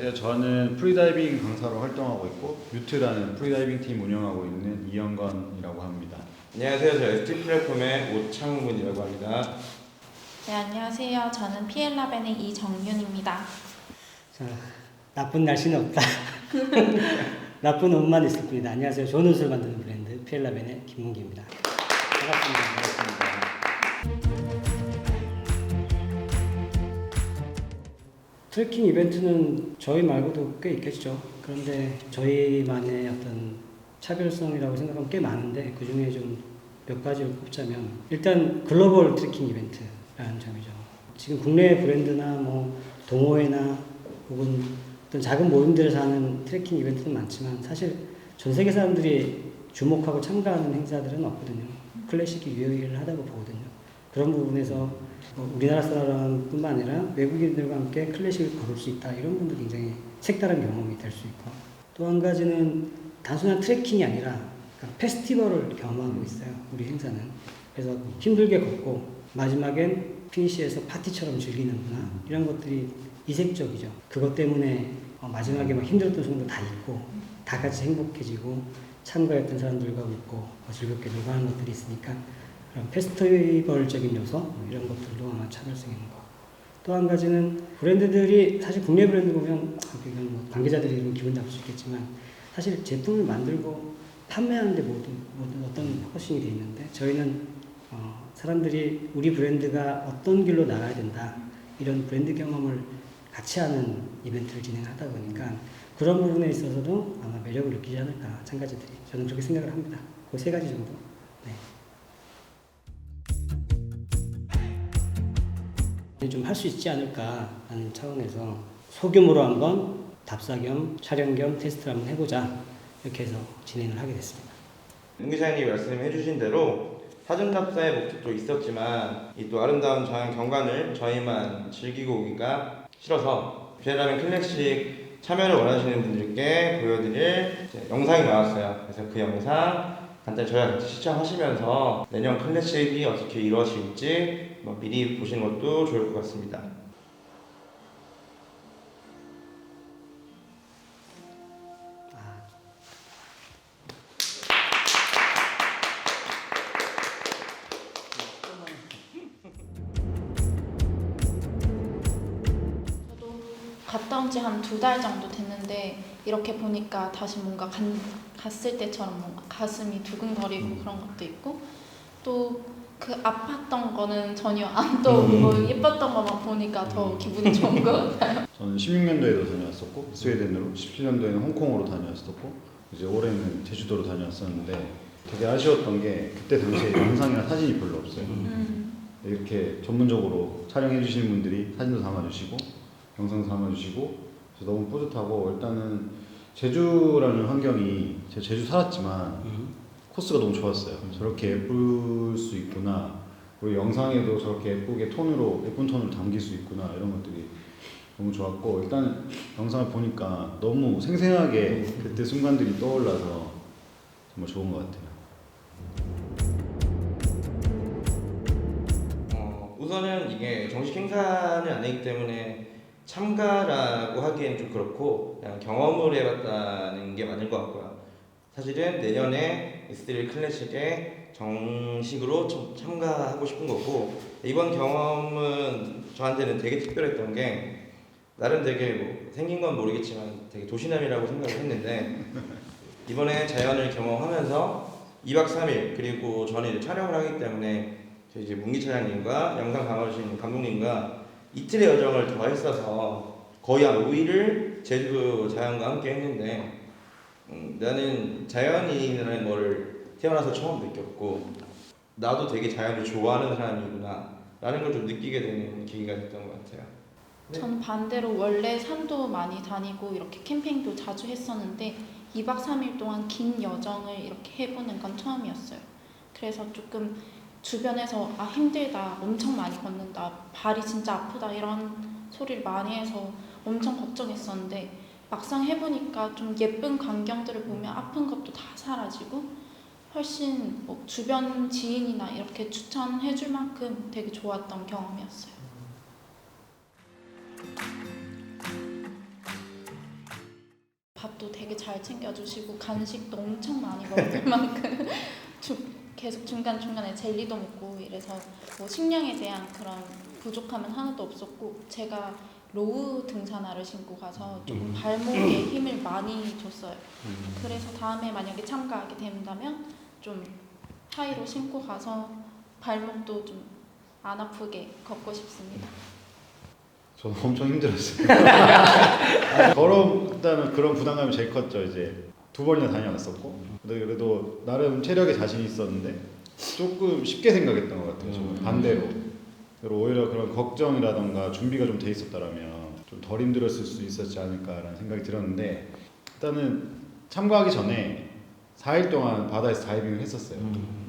안녕하세요. 저는 프리다이빙 강사로 활동하고 있고 뮤트라는 프리다이빙 팀 운영하고 있는 이영건이라고 합니다. 안녕하세요. 저 ST 플랫폼의 오창문이라고 합니다. 네, 안녕하세요. 저는 피엘라벤의 이정윤입니다. 자, 나쁜 날씨는 없다. 나쁜 옷만 있을 뿐이다. 안녕하세요. 좋은 옷을 만드는 브랜드 피엘라벤의 김문기입니다. 반갑습니다. 트레킹 이벤트는 저희 말고도 꽤 있겠죠. 그런데 저희만의 어떤 차별성이라고 생각하면 꽤 많은데 그 중에 좀 몇 가지를 꼽자면 일단 글로벌 트레킹 이벤트라는 점이죠. 지금 국내 브랜드나 뭐 동호회나 혹은 어떤 작은 모임들에서 하는 트레킹 이벤트는 많지만 사실 전 세계 사람들이 주목하고 참가하는 행사들은 없거든요. 클래식이 유효를 하다고 보거든요. 그런 부분에서 우리나라 사람뿐만 아니라 외국인들과 함께 클래식을 걸을 수 있다. 이런 분도 굉장히 색다른 경험이 될 수 있고 또 한 가지는 단순한 트레킹이 아니라 그러니까 페스티벌을 경험하고 있어요. 우리 행사는. 그래서 힘들게 걷고 마지막엔 피니시에서 파티처럼 즐기는구나. 이런 것들이 이색적이죠. 그것 때문에 마지막에 막 힘들었던 순간도 다 잊고 다 같이 행복해지고 참가했던 사람들과 웃고 즐겁게 놀고 하는 것들이 있으니까 그런 페스티벌적인 요소 이런 것들도 아마 차별성이 있는 것. 또 한 가지는 브랜드들이 사실 국내 브랜드 보면 이건 뭐 관계자들이 이런 기분 나쁠 수 있겠지만 사실 제품을 만들고 판매하는데 모든 어떤 포커싱이 돼 있는데 저희는 사람들이 우리 브랜드가 어떤 길로 나가야 된다 이런 브랜드 경험을 같이 하는 이벤트를 진행하다 보니까 그런 부분에 있어서도 아마 매력을 느끼지 않을까 참가자들이 저는 그렇게 생각을 합니다. 그 세 가지 정도. 네. 좀 할 수 있지 않을까라는 차원에서 소규모로 한번 답사 겸 촬영 겸 테스트를 한번 해보자 이렇게 해서 진행을 하게 됐습니다. 문 기자님이 말씀해 주신 대로 사전 답사의 목적도 있었지만 이 또 아름다운 자연 경관을 저희만 즐기고 오기가 싫어서 피엘라벤 클래식 참여를 원하시는 분들께 보여드릴 영상이 나왔어요. 그래서 그 영상 간단히 저희와 같이 시청하시면서 내년 클래식이 어떻게 이루어질지 미리 보시는 것도 좋을 것 같습니다. 저도 갔다 온 지 한 2달 정도 됐는데 이렇게 보니까 다시 뭔가 갔을 때처럼 뭔가 가슴이 두근거리고 그런 것도 있고 또 그 아팠던 거는 전혀 안 떠오르고 예뻤던 것만 보니까 더 기분이 좋은 것 같아요. 저는 16년도에도 다녀왔었고 스웨덴으로 17년도에는 홍콩으로 다녀왔었고 이제 올해는 제주도로 다녀왔었는데 되게 아쉬웠던 게 그때 당시에 영상이나 사진이 별로 없어요. 이렇게 전문적으로 촬영해 주시는 분들이 사진도 담아주시고 영상도 담아주시고 그래서 너무 뿌듯하고 일단은 제주라는 환경이 제가 제주 살았지만 코스가 너무 좋았어요. 저렇게 예쁠 수 있구나 그리고 영상에도 저렇게 예쁜 톤으로 담길 수 있구나 이런 것들이 너무 좋았고 일단 영상을 보니까 너무 생생하게 그때 순간들이 떠올라서 정말 좋은 것 같아요. 우선은 이게 정식 행사는 아니기 때문에 참가라고 하기에는 좀 그렇고 그냥 경험을 해봤다는 게 맞을 것 같고요. 사실은 내년에 S3 클래식에 정식으로 참가하고 싶은 거고 이번 경험은 저한테는 되게 특별했던 게 나름 되게 생긴 건 모르겠지만 되게 도시남이라고 생각을 했는데 이번에 자연을 경험하면서 2박 3일 그리고 저는 이제 촬영을 하기 때문에 저희 이제 문기 차장님과 영상 담아주신 감독님과 이틀의 여정을 더 했어서 거의 한 5일을 제주 자연과 함께 했는데 나는 자연이라는 거를 태어나서 처음 느꼈고 나도 되게 자연을 좋아하는 사람이구나 라는 걸 좀 느끼게 되는 계기가 됐던 것 같아요. 전 반대로 원래 산도 많이 다니고 이렇게 캠핑도 자주 했었는데 2박 3일 동안 긴 여정을 이렇게 해보는 건 처음이었어요. 그래서 조금 주변에서 힘들다, 엄청 많이 걷는다, 발이 진짜 아프다 이런 소리를 많이 해서 엄청 걱정했었는데 막상 해보니까 좀 예쁜 광경들을 보면 아픈 것도 다 사라지고 훨씬 주변 지인이나 이렇게 추천해줄 만큼 되게 좋았던 경험이었어요. 밥도 되게 잘 챙겨주시고 간식도 엄청 많이 먹을 만큼 계속 중간중간에 젤리도 먹고 이래서 뭐 식량에 대한 그런 부족함은 하나도 없었고 제가 로우 등산화를 신고 가서 좀 발목에 힘을 많이 줬어요. 그래서 다음에 만약에 참가하게 된다면 좀 하이로 신고 가서 발목도 좀 안 아프게 걷고 싶습니다. 저도 엄청 힘들었어요. 걸었다는 그런 부담감이 제일 컸죠. 이제 2번이나 다녀왔었고, 근데 그래도 나름 체력에 자신이 있었는데 조금 쉽게 생각했던 것 같아요. 저는 반대로. 그리고 오히려 그런 걱정이라던가 준비가 좀 돼 있었다라면 좀 덜 힘들었을 수 있었지 않을까라는 생각이 들었는데, 일단은 참가하기 전에 4일 동안 바다에서 다이빙을 했었어요.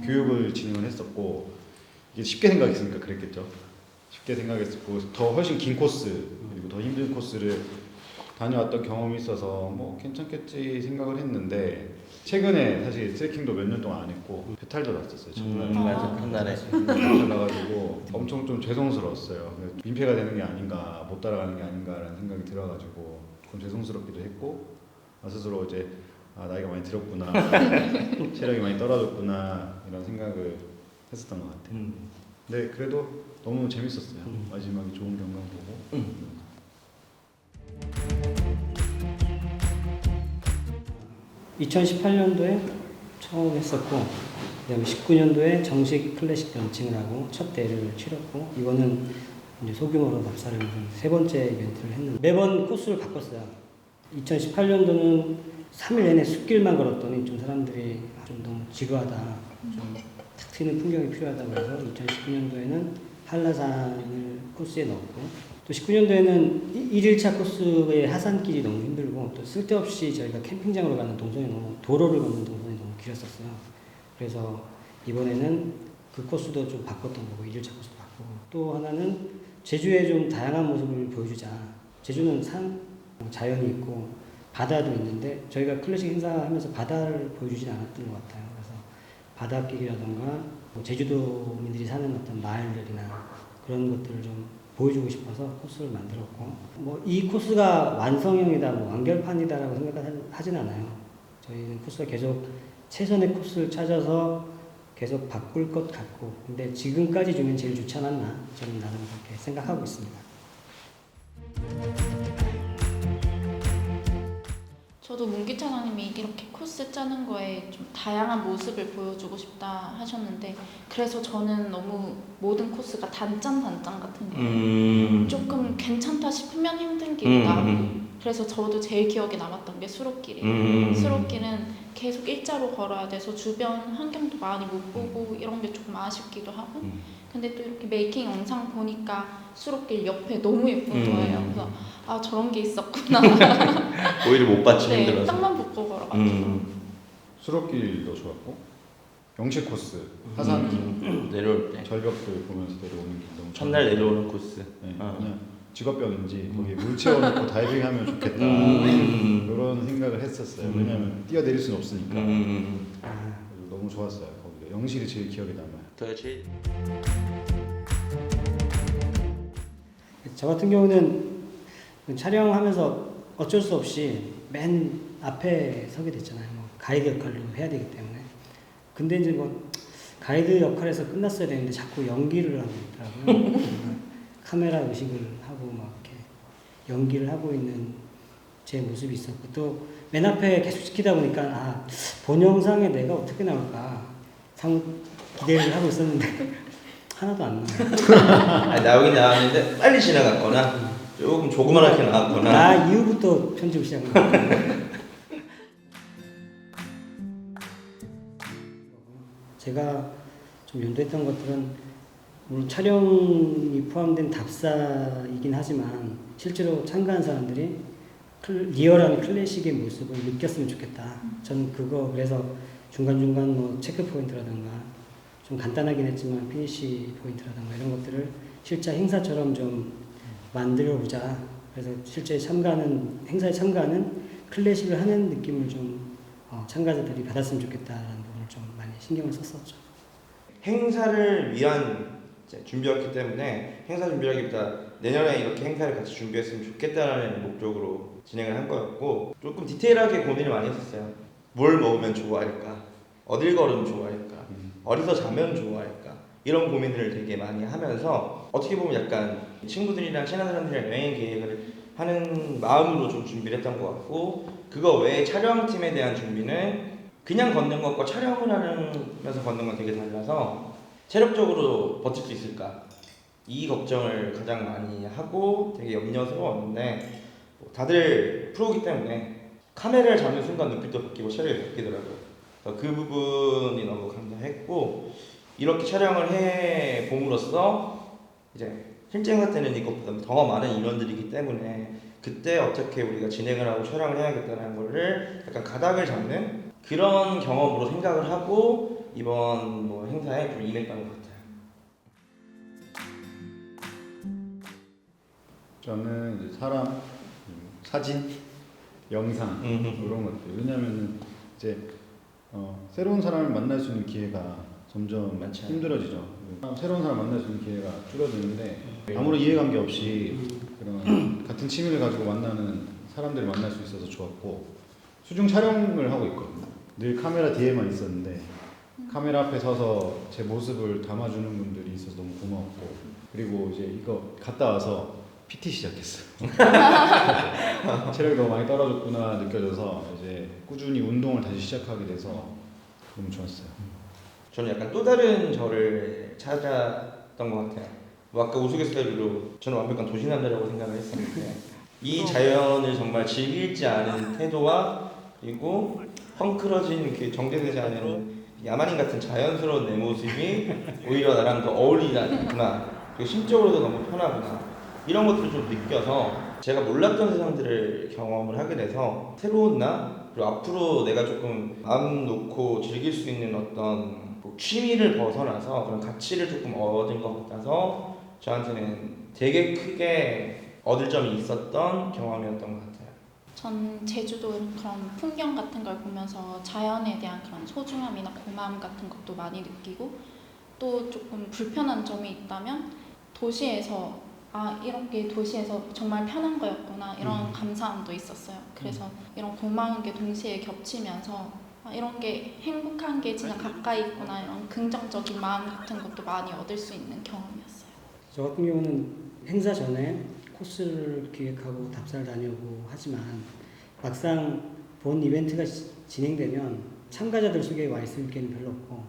교육을 진행을 했었고, 이게 쉽게 생각했으니까 그랬겠죠. 쉽게 생각했고 더 훨씬 긴 코스 그리고 더 힘든 코스를 다녀왔던 경험이 있어서 뭐 괜찮겠지 생각을 했는데, 최근에 사실 트레킹도 몇 년 동안 안 했고 배탈도 났었어요. 첫날에. 맞아, 첫날에. 배탈 나가지고 엄청 좀 죄송스러웠어요. 민폐가 되는 게 아닌가, 못 따라가는 게 아닌가라는 생각이 들어가지고 좀 죄송스럽기도 했고, 스스로 이제 나이가 많이 들었구나, 체력이 많이 떨어졌구나 이런 생각을 했었던 것 같아요. 근데 그래도 너무 재밌었어요. 마지막에 좋은 경관 보고. 2018년도에 처음 했었고, 그다음에 19년도에 정식 클래식 런칭을 하고 첫 대회를 치렀고, 이거는 이제 소규모로 답사를 해서 3번째 이벤트를 했는데 매번 코스를 바꿨어요. 2018년도는 3일 내내 숲길만 걸었더니 좀 사람들이 좀 너무 지루하다, 좀 탁 트이는 풍경이 필요하다고 해서 2019년도에는 한라산을 코스에 넣었고, 또 19년도에는 1일차 코스의 하산길이 너무 힘들고 또 쓸데없이 저희가 캠핑장으로 가는 동선이 너무, 도로를 걷는 동선이 너무 길었었어요. 그래서 이번에는 그 코스도 좀 바꿨던 거고, 1일차 코스도 바꾸고, 또 하나는 제주의 좀 다양한 모습을 보여주자. 제주는 산, 자연이 있고 바다도 있는데 저희가 클래식 행사하면서 바다를 보여주진 않았던 것 같아요. 그래서 바닷길이라던가 뭐 제주도민들이 사는 어떤 마을들이나 그런 것들을 좀 보여주고 싶어서 코스를 만들었고, 뭐 이 코스가 완성형이다, 뭐 완결판이다라고 생각하진 않아요. 저희는 코스가 계속 최선의 코스를 찾아서 계속 바꿀 것 같고, 근데 지금까지 중엔 제일 좋지 않았나, 저는 나름 그렇게 생각하고 있습니다. 저도 문기찬원님이 이렇게 코스 짜는 거에 좀 다양한 모습을 보여주고 싶다 하셨는데, 그래서 저는 너무 모든 코스가 단짠 같은 게 조금 괜찮다 싶으면 힘든 길이 나고, 그래서 저도 제일 기억에 남았던 게 수록길이에요. 수록길은 계속 일자로 걸어야 돼서 주변 환경도 많이 못 보고 이런 게 조금 아쉽기도 하고, 근데 또 이렇게 메이킹 영상 보니까 수록길 옆에 너무 예쁜 거예요. 그래서 저런 게 있었구나. 오히려 못 받치 네, 힘들어서. 땅만 붙고 걸어가지고. 수록길도 좋았고, 영식 코스, 하산길, 내려올 때. 절벽들 보면서 내려오는 길 너무 첫날 좋았고. 내려오는 코스. 네, 그냥 직업병인지 거기 물 채워놓고 다이빙하면 좋겠다 그런 생각을 했었어요. 왜냐하면 뛰어내릴 수는 없으니까. 그래서 너무 좋았어요. 거기 영실이 제일 기억에 남아요. 더 제일. 저 같은 경우는 촬영하면서 어쩔 수 없이 맨 앞에 서게 됐잖아요. 뭐 가이드 역할을 해야 되기 때문에. 근데 이제 뭐 가이드 역할에서 끝났어야 되는데 자꾸 연기를 하고 있더라고요. 카메라 의식을 하고 막 이렇게 연기를 하고 있는 제 모습이 있었고, 또 맨 앞에 계속 지키다 보니까 본 영상에 내가 어떻게 나올까 상 기대를 하고 있었는데 하나도 안 나와요. 나오긴 나왔는데 빨리 지나갔거나 조금 조그맣게 나왔거나. 나 이후부터 편집을 시작한 거예요. 제가 좀 연도했던 것들은 물론 촬영이 포함된 답사이긴 하지만 실제로 참가한 사람들이 리얼한 클래식의 모습을 느꼈으면 좋겠다. 저는 그거 그래서 중간중간 뭐 체크 포인트라든가 좀 간단하긴 했지만 피니시 포인트라든가 이런 것들을 실제 행사처럼 좀 만들어보자. 그래서 실제 행사에 참가하는 클래식을 하는 느낌을 좀 참가자들이 받았으면 좋겠다라는 부분을 좀 많이 신경을 썼었죠. 행사를 위한 준비였기 때문에 행사 준비하기보다 내년에 이렇게 행사를 같이 준비했으면 좋겠다라는 목적으로 진행을 한 거였고 조금 디테일하게 고민을 많이 했었어요. 뭘 먹으면 좋아할까? 어딜 걸으면 좋아할까? 어디서 자면 좋아할까? 이런 고민을 되게 많이 하면서 어떻게 보면 약간 친구들이랑 친한 사람들이랑 여행 계획을 하는 마음으로 좀 준비를 했던 것 같고 그거 외에 촬영팀에 대한 준비는 그냥 걷는 것과 촬영을 하면서 걷는 건 되게 달라서 체력적으로 버틸 수 있을까? 이 걱정을 가장 많이 하고 되게 염려스러웠는데 다들 프로기 때문에 카메라를 잡는 순간 눈빛도 바뀌고 체력이 바뀌더라고요. 그래서 그 부분이 너무 감사했고 이렇게 촬영을 해 봄으로써 이제 실제 행사 때는 이것보다 더 많은 인원들이기 때문에 그때 어떻게 우리가 진행을 하고 촬영을 해야겠다는 거를 약간 가닥을 잡는 그런 경험으로 생각을 하고 이번 뭐 행사에 좀 임했던 것 같아요. 저는 이제 사람, 사진, 영상 이런 것들. 왜냐면은 이제 새로운 사람을 만날 수 있는 기회가 점점 많지 힘들어지죠. 새로운 사람 만날 수 있는 기회가 줄어드는데 아무런 이해관계 없이 그런 같은 취미를 가지고 만나는 사람들을 만날 수 있어서 좋았고 수중 촬영을 하고 있거든요. 늘 카메라 뒤에만 있었는데 카메라 앞에 서서 제 모습을 담아주는 분들이 있어서 너무 고마웠고 그리고 이제 이거 갔다 와서 PT 시작했어요. 체력이 너무 많이 떨어졌구나 느껴져서 이제 꾸준히 운동을 다시 시작하게 돼서 너무 좋았어요. 저는 약간 또 다른 저를 찾았던 것 같아요. 뭐 아까 우스갯소리로 저는 완벽한 도시남자라고 생각을 했었는데 이 자연을 정말 즐기지 않은 태도와 그리고 헝클어진 그 정제되지 않은 야만인 같은 자연스러운 내 모습이 오히려 나랑 더 어울리구나. 그리고 심적으로도 너무 편하구나. 이런 것들을 좀 느껴서 제가 몰랐던 세상들을 경험을 하게 돼서 새로운 나 그리고 앞으로 내가 조금 마음 놓고 즐길 수 있는 어떤 뭐 취미를 벗어나서 그런 가치를 조금 얻은 것 같아서 저한테는 되게 크게 얻을 점이 있었던 경험이었던 것 같아요. 전 제주도 그런 풍경 같은 걸 보면서 자연에 대한 그런 소중함이나 고마움 같은 것도 많이 느끼고 또 조금 불편한 점이 있다면 도시에서 이런 게 도시에서 정말 편한 거였구나 이런 감사함도 있었어요. 그래서 이런 고마운 게 동시에 겹치면서 이런 게 행복한 게 진짜 가까이 있구나 이런 긍정적인 마음 같은 것도 많이 얻을 수 있는 경험이었어요. 저 같은 경우는 행사 전에 코스를 기획하고 답사를 다녀오고 하지만 막상 본 이벤트가 진행되면 참가자들 속에 와 있을 게는 별로 없고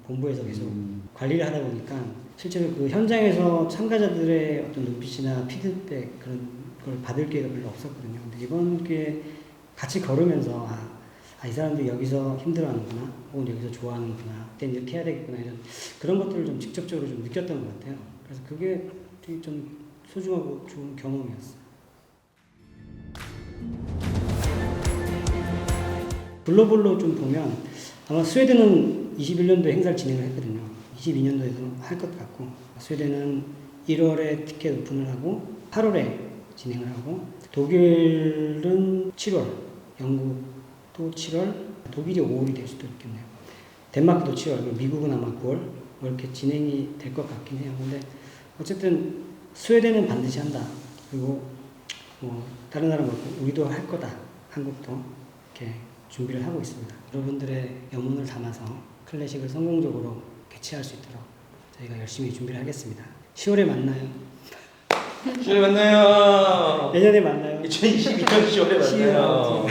본부에서 계속 관리를 하다 보니까 실제로 그 현장에서 참가자들의 어떤 눈빛이나 피드백 그런 걸 받을 기회가 별로 없었거든요. 근데 이번 기회에 같이 걸으면서 이 사람들이 여기서 힘들어하는구나 혹은 여기서 좋아하는구나 그때는 이렇게 해야 되겠구나 이런 그런 것들을 좀 직접적으로 좀 느꼈던 것 같아요. 그래서 그게 되게 좀 소중하고 좋은 경험이었어요. 글로벌로 좀 보면 아마 스웨덴은 21년도에 행사를 진행을 했거든요. 22년도에도 할 것 같고 스웨덴은 1월에 티켓 오픈을 하고 8월에 진행을 하고 독일은 7월, 영국도 7월, 독일이 5월이 될 수도 있겠네요. 덴마크도 7월, 미국은 아마 9월 이렇게 진행이 될 것 같긴 해요. 근데 어쨌든 스웨덴은 반드시 한다. 그리고 뭐 다른 나라 말고 우리도 할 거다. 한국도 이렇게 준비를 하고 있습니다. 여러분들의 염원을 담아서 클래식을 성공적으로 개최할 수 있도록 저희가 열심히 준비를 하겠습니다. 10월에 만나요. 10월에 만나요. 내년에 만나요. 2022년 10월에 만나요.